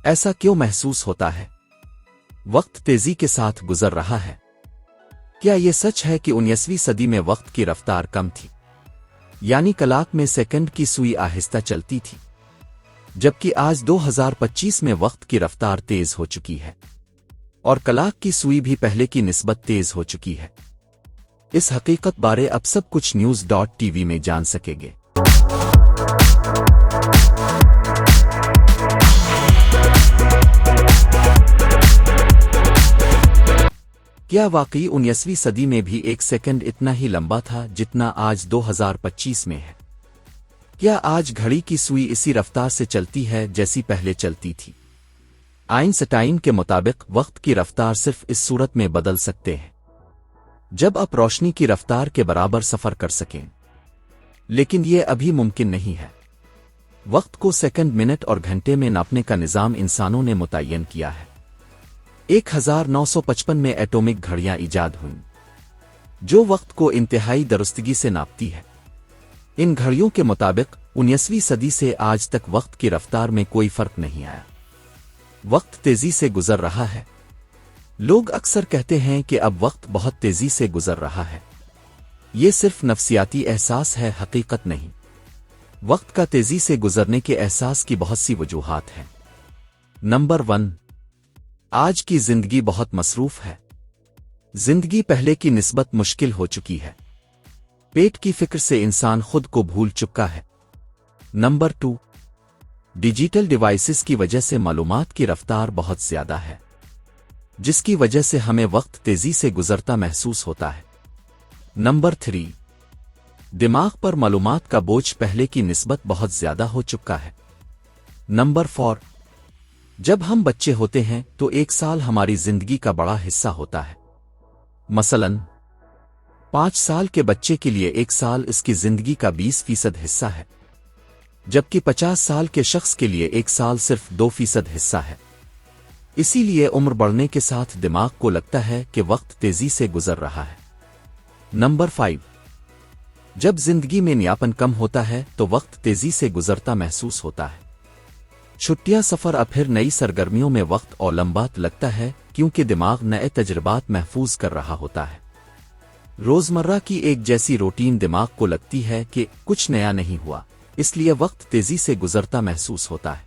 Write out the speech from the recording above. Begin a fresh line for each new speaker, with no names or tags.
ایسا کیوں محسوس ہوتا ہے؟ وقت تیزی کے ساتھ گزر رہا ہے۔ کیا یہ سچ ہے کہ 19ویں صدی میں وقت کی رفتار کم تھی؟ یعنی کلاک میں سیکنڈ کی سوئی آہستہ چلتی تھی، جبکہ آج 2025 میں وقت کی رفتار تیز ہو چکی ہے، اور کلاک کی سوئی بھی پہلے کی نسبت تیز ہو چکی ہے۔ اس حقیقت بارے اب سب کچھ news.tv میں جان سکیں گے۔ کیا واقعی 19ویں صدی میں بھی ایک سیکنڈ اتنا ہی لمبا تھا جتنا آج 2025 میں ہے؟ کیا آج گھڑی کی سوئی اسی رفتار سے چلتی ہے جیسی پہلے چلتی تھی؟ آئنسٹائن کے مطابق وقت کی رفتار صرف اس صورت میں بدل سکتے ہیں جب آپ روشنی کی رفتار کے برابر سفر کر سکیں، لیکن یہ ابھی ممکن نہیں ہے۔ وقت کو سیکنڈ، منٹ اور گھنٹے میں ناپنے کا نظام انسانوں نے متعین کیا ہے۔ 1955 میں ایٹمک گھڑیاں ایجاد ہوئیں جو وقت کو انتہائی درستگی سے ناپتی ہے۔ ان گھڑیوں کے مطابق 19ویں صدی سے آج تک وقت کی رفتار میں کوئی فرق نہیں آیا۔ وقت تیزی سے گزر رہا ہے۔ لوگ اکثر کہتے ہیں کہ اب وقت بہت تیزی سے گزر رہا ہے۔ یہ صرف نفسیاتی احساس ہے، حقیقت نہیں۔ وقت کا تیزی سے گزرنے کے احساس کی بہت سی وجوہات ہیں۔ نمبر 1، آج کی زندگی بہت مصروف ہے۔ زندگی پہلے کی نسبت مشکل ہو چکی ہے۔ پیٹ کی فکر سے انسان خود کو بھول چکا ہے۔ نمبر 2، ڈیجیٹل ڈیوائسز کی وجہ سے معلومات کی رفتار بہت زیادہ ہے، جس کی وجہ سے ہمیں وقت تیزی سے گزرتا محسوس ہوتا ہے۔ نمبر 3، دماغ پر معلومات کا بوجھ پہلے کی نسبت بہت زیادہ ہو چکا ہے۔ نمبر 4، جب ہم بچے ہوتے ہیں تو ایک سال ہماری زندگی کا بڑا حصہ ہوتا ہے۔ مثلاً 5 سال کے بچے کے لیے ایک سال اس کی زندگی کا 20% حصہ ہے، جبکہ 50 سال کے شخص کے لیے ایک سال صرف 2% حصہ ہے۔ اسی لیے عمر بڑھنے کے ساتھ دماغ کو لگتا ہے کہ وقت تیزی سے گزر رہا ہے۔ نمبر 5، جب زندگی میں نیاپن کم ہوتا ہے تو وقت تیزی سے گزرتا محسوس ہوتا ہے۔ چھٹیاں، سفر اور پھر نئی سرگرمیوں میں وقت اور لمبا لگتا ہے کیونکہ دماغ نئے تجربات محفوظ کر رہا ہوتا ہے۔ روزمرہ کی ایک جیسی روٹین دماغ کو لگتی ہے کہ کچھ نیا نہیں ہوا، اس لیے وقت تیزی سے گزرتا محسوس ہوتا ہے۔